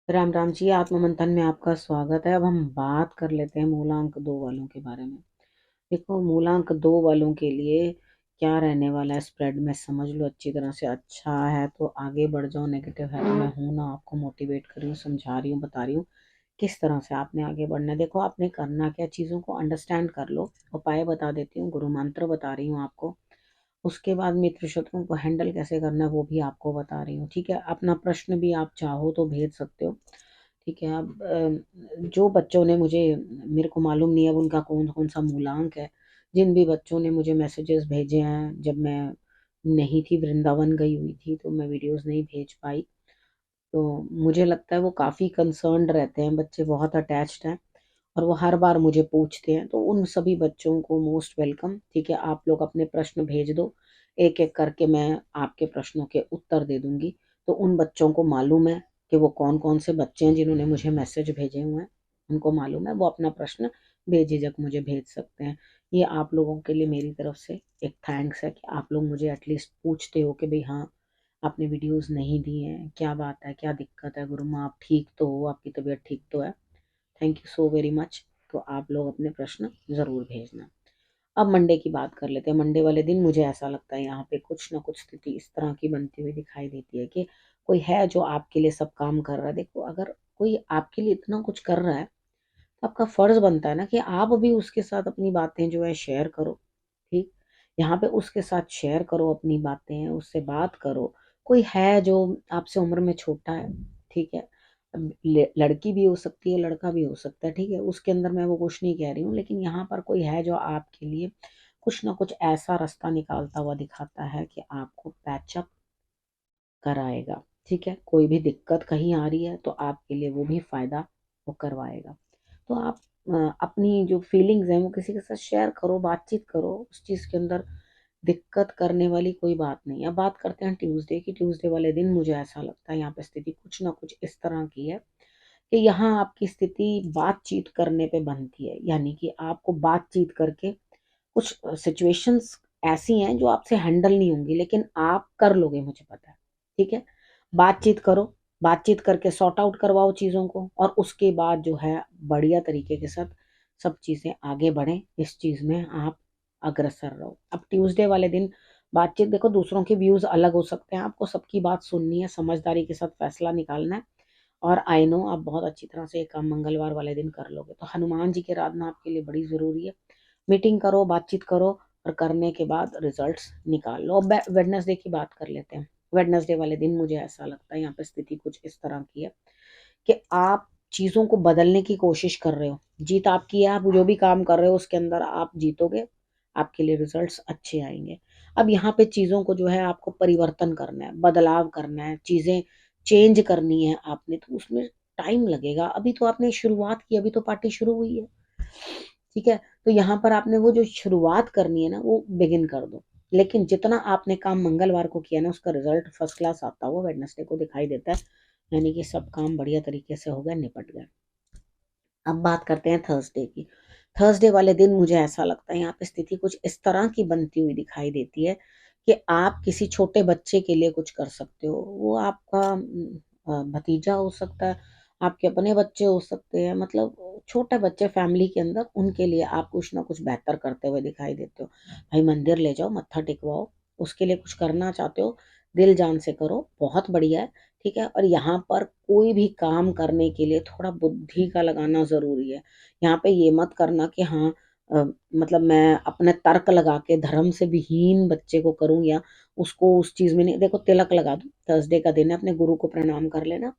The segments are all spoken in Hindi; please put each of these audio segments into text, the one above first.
राम राम जी, आत्ममंथन में आपका स्वागत है। अब हम बात कर लेते हैं मूलांक 2 वालों के बारे में। देखो, मूलांक 2 वालों के लिए क्या रहने वाला है स्प्रेड में समझ लो अच्छी तरह से। अच्छा है तो आगे बढ़ जाओ, नेगेटिव है तो मैं हूं ना, आपको मोटिवेट कर रही हूँ, समझा रही हूँ, बता रही हूँ किस तरह से आपने आगे बढ़ना है। देखो, आपने करना क्या, चीज़ों को अंडरस्टैंड कर लो। उपाय बता देती हूँ, गुरु मंत्र बता रही हूँ आपको। उसके बाद मित्र शत्रुओं को हैंडल कैसे करना है वो भी आपको बता रही हूँ। ठीक है, अपना प्रश्न भी आप चाहो तो भेज सकते हो। ठीक है। अब जो बच्चों ने मुझे, मेरे को मालूम नहीं है अब उनका कौन कौन सा मूलांक है। जिन भी बच्चों ने मुझे मैसेजेस भेजे हैं, जब मैं नहीं थी, वृंदावन गई हुई थी तो मैं वीडियोस नहीं भेज पाई, तो मुझे लगता है वो काफ़ी कंसर्न्ड रहते हैं, बच्चे बहुत अटैच्ड हैं और वो हर बार मुझे पूछते हैं। तो उन सभी बच्चों को मोस्ट वेलकम। ठीक है, आप लोग अपने प्रश्न भेज दो, एक एक करके मैं आपके प्रश्नों के उत्तर दे दूंगी। तो उन बच्चों को मालूम है कि वो कौन कौन से बच्चे हैं जिन्होंने मुझे मैसेज भेजे हुए हैं। उनको मालूम है, वो अपना प्रश्न बेझिझक मुझे भेज सकते हैं। ये आप लोगों के लिए मेरी तरफ से एक थैंक्स है कि आप लोग मुझे एटलीस्ट पूछते हो कि भाई हाँ, आपने वीडियोस नहीं दी हैं, क्या बात है, क्या दिक्कत है, गुरु माँ आप ठीक तो हो, आपकी तबीयत ठीक तो है। Thank you so very much. तो आप लोग अपने प्रश्न ज़रूर भेजना। अब मंडे की बात कर लेते हैं। मंडे वाले दिन मुझे ऐसा लगता है यहाँ पे कुछ ना कुछ स्थिति इस तरह की बनती हुई दिखाई देती है कि कोई है जो आपके लिए सब काम कर रहा है। देखो, अगर कोई आपके लिए इतना कुछ कर रहा है तो आपका फर्ज बनता है ना कि आप भी उसके साथ अपनी बातें जो है शेयर करो। ठीक, यहाँ पे उसके साथ शेयर करो अपनी बातें, उससे बात करो। कोई है जो आपसे उम्र में छोटा है, ठीक है, अब लड़की भी हो सकती है, लड़का भी हो सकता है, ठीक है, उसके अंदर मैं वो कुछ नहीं कह रही हूँ, लेकिन यहाँ पर कोई है जो आपके लिए कुछ ना कुछ ऐसा रास्ता निकालता हुआ दिखाता है कि आपको पैचअप कराएगा। ठीक है, कोई भी दिक्कत कहीं आ रही है तो आपके लिए वो भी फायदा वो करवाएगा। तो आप अपनी जो फीलिंग्स हैं वो किसी के साथ शेयर करो, बातचीत करो, उस चीज़ के अंदर दिक्कत करने वाली कोई बात नहीं है। अब बात करते हैं ट्यूसडे की। ट्यूसडे वाले दिन मुझे ऐसा लगता है यहाँ पे स्थिति कुछ ना कुछ इस तरह की है कि यहाँ आपकी स्थिति बातचीत करने पे बनती है, यानी कि आपको बातचीत करके कुछ सिचुएशंस ऐसी हैं जो आपसे हैंडल नहीं होंगी, लेकिन आप कर लोगे, मुझे पता है। ठीक है, बातचीत करो, बातचीत करके सॉर्ट आउट करवाओ चीज़ों को, और उसके बाद जो है बढ़िया तरीके के साथ सब चीज़ें आगे बढ़ें, इस चीज़ में आप अग्रसर रहो। अब ट्यूसडे वाले दिन बातचीत, देखो दूसरों के व्यूज़ अलग हो सकते हैं, आपको सबकी बात सुननी है, समझदारी के साथ फैसला निकालना है। और आई नो आप बहुत अच्छी तरह से ये काम मंगलवार वाले दिन कर लोगे। तो हनुमान जी की आराधना आपके लिए बड़ी ज़रूरी है। मीटिंग करो, बातचीत करो, और करने के बाद रिजल्ट्स निकाल लो। अब वेडनेसडे की बात कर लेते हैं। वेडनेसडे वाले दिन मुझे ऐसा लगता है यहाँ पे स्थिति कुछ इस तरह की है कि आप चीज़ों को बदलने की कोशिश कर रहे हो। जीत आपकी है, आप जो भी काम कर रहे हो उसके अंदर आप जीतोगे, आपके लिए रिजल्ट्स अच्छे आएंगे। अब यहाँ पे चीज़ों को जो है आपको परिवर्तन करना है, बदलाव करना है, चीज़ें चेंज करनी है आपने, तो उसमें टाइम लगेगा। अभी तो आपने शुरुआत की, अभी तो पार्टी शुरू हुई है। ठीक है, तो यहाँ पर आपने वो जो शुरुआत करनी है ना वो बिगिन कर दो। लेकिन जितना आपने काम मंगलवार को किया ना उसका रिजल्ट फर्स्ट क्लास आता हुआ वेडनेसडे को दिखाई देता है, यानी कि सब काम बढ़िया तरीके से हो गया, निपट गए। अब बात करते हैं थर्सडे की। थर्सडे वाले दिन मुझे ऐसा लगता है यहाँ पे स्थिति कुछ इस तरह की बनती हुई दिखाई देती है कि आप किसी छोटे बच्चे के लिए कुछ कर सकते हो। वो आपका भतीजा हो सकता है, आपके अपने बच्चे हो सकते हैं, मतलब छोटे बच्चे फैमिली के अंदर, उनके लिए आप कुछ ना कुछ बेहतर करते हुए दिखाई देते हो। भाई मंदिर ले जाओ, मत्था टिकवाओ, उसके लिए कुछ करना चाहते हो, दिल जान से करो, बहुत बढ़िया है। ठीक है, और यहाँ पर कोई भी काम करने के लिए थोड़ा बुद्धि का लगाना ज़रूरी है। यहाँ पे ये मत करना कि हाँ, मतलब मैं अपने तर्क लगा के धर्म से विहीन बच्चे को करूँ, या उसको उस चीज़ में नहीं। देखो, तिलक लगा दो, थर्सडे का दिन है, अपने गुरु को प्रणाम कर लेना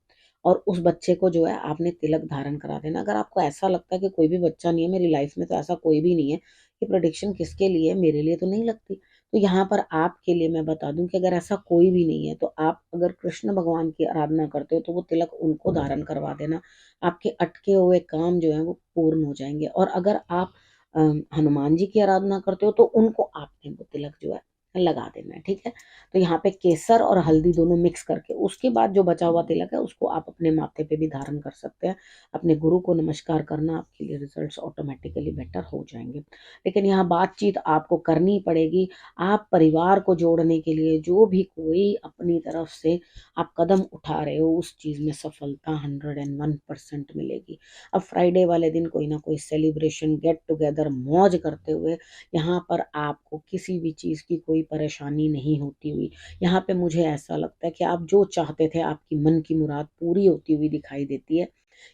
और उस बच्चे को जो है आपने तिलक धारण करा देना। अगर आपको ऐसा लगता है कि कोई भी बच्चा नहीं है मेरी लाइफ में, तो ऐसा कोई भी नहीं है। ये प्रेडिक्शन किसके लिए है, मेरे लिए तो नहीं लगती। तो यहाँ पर आपके लिए मैं बता दूं कि अगर ऐसा कोई भी नहीं है तो आप अगर कृष्ण भगवान की आराधना करते हो तो वो तिलक उनको धारण करवा देना। आपके अटके हुए काम जो है वो पूर्ण हो जाएंगे। और अगर आप हनुमान जी की आराधना करते हो तो उनको आपने वो तिलक जो है लगा देना है, ठीक है। तो यहाँ पे केसर और हल्दी दोनों मिक्स करके उसके बाद जो बचा हुआ तिलक है उसको आप अपने माथे पे भी धारण कर सकते हैं। अपने गुरु को नमस्कार करना, आपके लिए रिजल्ट्स ऑटोमेटिकली बेटर हो जाएंगे। लेकिन यहाँ बातचीत आपको करनी पड़ेगी। आप परिवार को जोड़ने के लिए जो भी कोई अपनी तरफ से आप कदम उठा रहे हो उस चीज में सफलता 101% मिलेगी। अब फ्राइडे वाले दिन कोई ना कोई सेलिब्रेशन, गेट टुगेदर, मौज करते हुए यहाँ पर आपको किसी भी चीज की कोई परेशानी नहीं होती हुई, यहाँ पे मुझे ऐसा लगता है कि आप जो चाहते थे आपकी मन की मुराद पूरी होती हुई दिखाई देती है।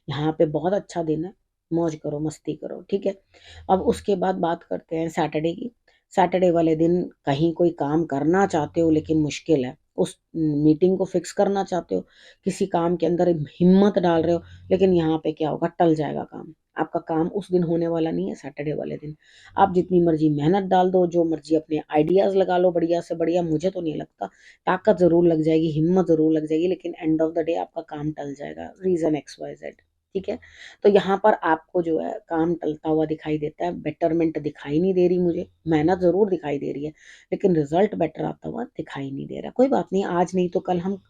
यहाँ पे बहुत अच्छा दिन है, मौज करो, मस्ती करो, ठीक है। अब उसके बाद बात करते हैं सैटरडे की। सैटरडे वाले दिन कहीं कोई काम करना चाहते हो लेकिन मुश्किल है, उस मीटिंग को फिक्स करना चाहते हो, किसी काम के अंदर हिम्मत डाल रहे हो, लेकिन यहाँ पे क्या होगा, टल जाएगा काम। आपका काम उस दिन होने वाला नहीं है सैटरडे वाले दिन। आप जितनी मर्जी मेहनत डाल दो, जो मर्जी अपने आइडियाज लगा लो बढ़िया से बढ़िया, मुझे तो नहीं लगता, ताकत जरूर लग जाएगी, हिम्मत जरूर लग जाएगी, लेकिन एंड ऑफ द डे आपका काम टल जाएगा, रीजन XYZ, ठीक है। तो यहाँ पर आपको जो है काम टलता हुआ दिखाई देता है, बेटरमेंट दिखाई नहीं दे रही, मुझे मेहनत जरूर दिखाई दे रही है लेकिन रिजल्ट बेटर आता हुआ दिखाई नहीं दे रहा। कोई बात नहीं, आज नहीं तो कल हम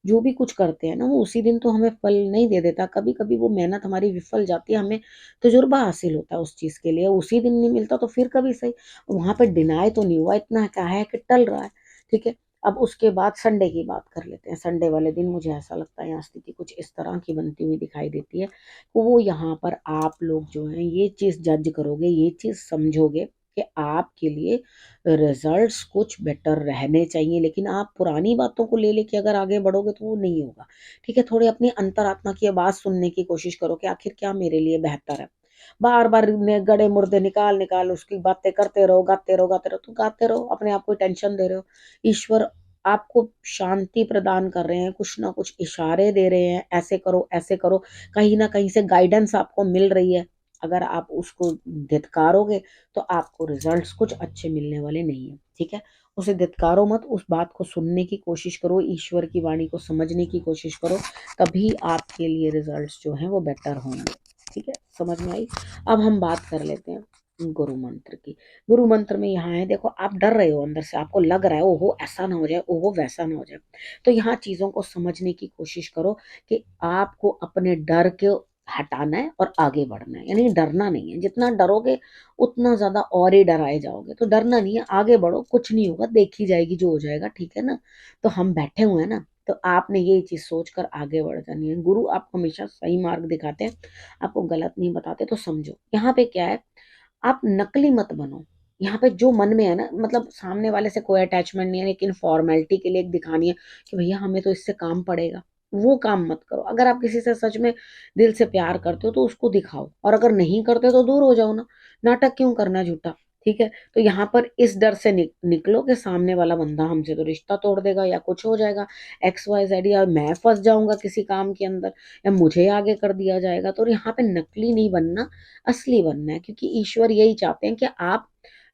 जो भी कुछ करते हैं ना वो उसी दिन तो हमें फल नहीं दे देता, कभी कभी वो मेहनत हमारी विफल जाती है, हमें तजुर्बा हासिल होता है उस चीज के लिए, उसी दिन नहीं मिलता तो फिर कभी सही। वहां पर डिनाई तो नहीं हुआ, इतना क्या है कि टल रहा है, ठीक है। अब उसके बाद संडे की बात कर लेते हैं। संडे वाले दिन मुझे ऐसा लगता है यहाँ स्थिति कुछ इस तरह की बनती हुई दिखाई देती है। वो यहाँ पर आप लोग जो है ये चीज जज करोगे, ये चीज समझोगे कि आपके लिए रिजल्ट्स कुछ बेटर रहने चाहिए, लेकिन आप पुरानी बातों को ले लेके अगर आगे बढ़ोगे तो वो नहीं होगा, ठीक है। थोड़ी अपनी अंतरात्मा की आवाज सुनने की कोशिश करो कि आखिर क्या मेरे लिए बेहतर है। बार बार गड़े मुर्दे निकाल निकाल उसकी बातें करते रहो, गाते रहो गाते रहो, तो गाते रहो, अपने आप को टेंशन दे रहे हो। ईश्वर आपको शांति प्रदान कर रहे हैं, कुछ ना कुछ इशारे दे रहे हैं, ऐसे करो ऐसे करो, कहीं ना कहीं से गाइडेंस आपको मिल रही है। अगर आप उसको धिक्कारोगे तो आपको रिजल्ट्स कुछ अच्छे मिलने वाले नहीं है, ठीक है। उसे धिक्कारो मत, उस बात को सुनने की कोशिश करो, ईश्वर की वाणी को समझने की कोशिश करो, तभी आपके लिए रिजल्ट्स जो हैं वो बेटर होंगे, ठीक है। समझ में आई। अब हम बात कर लेते हैं गुरु मंत्र की। गुरु मंत्र में यहाँ है, देखो आप डर रहे हो अंदर से, आपको लग रहा है ओहो ऐसा ना हो जाए, ओहो वैसा ना हो जाए, तो यहाँ चीजों को समझने की कोशिश करो कि आपको अपने डर के हटाना है और आगे बढ़ना है, यानी डरना नहीं है। जितना डरोगे उतना ज्यादा और ही डराए जाओगे, तो डरना नहीं है, आगे बढ़ो, कुछ नहीं होगा, देखी जाएगी जो हो जाएगा, ठीक है ना। तो हम बैठे हुए हैं ना, तो आपने ये चीज सोचकर आगे बढ़ जानी है। गुरु आपको हमेशा सही मार्ग दिखाते हैं, आपको गलत नहीं बताते, तो समझो यहाँ पे क्या है, आप नकली मत बनो। यहाँ पे जो मन में है ना, मतलब सामने वाले से कोई अटैचमेंट नहीं है, लेकिन फॉर्मेलिटी के लिए एक दिखानी है कि भैया हमें तो इससे काम पड़ेगा, वो काम मत करो। अगर आप किसी से सच में दिल से प्यार करते हो तो उसको दिखाओ, और अगर नहीं करते तो दूर हो जाओ ना, नाटक क्यों करना झूठा, ठीक है। तो यहाँ पर इस डर से निकलो कि सामने वाला बंदा हमसे तो रिश्ता तोड़ देगा या कुछ हो जाएगा, XYZ, या मैं फंस जाऊंगा किसी काम के अंदर, या मुझे आगे कर दिया जाएगा। तो यहाँ पे नकली नहीं बनना, असली बनना है, क्योंकि ईश्वर यही चाहते हैं कि आप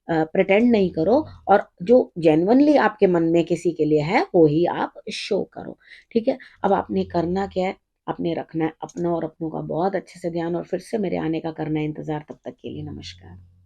प्रिटेंड नहीं करो, और जो जेन्युइनली आपके मन में किसी के लिए है वो ही आप शो करो, ठीक है। अब आपने करना क्या है, आपने रखना है अपना और अपनों का बहुत अच्छे से ध्यान, और फिर से मेरे आने का करना है इंतजार। तब तक के लिए नमस्कार।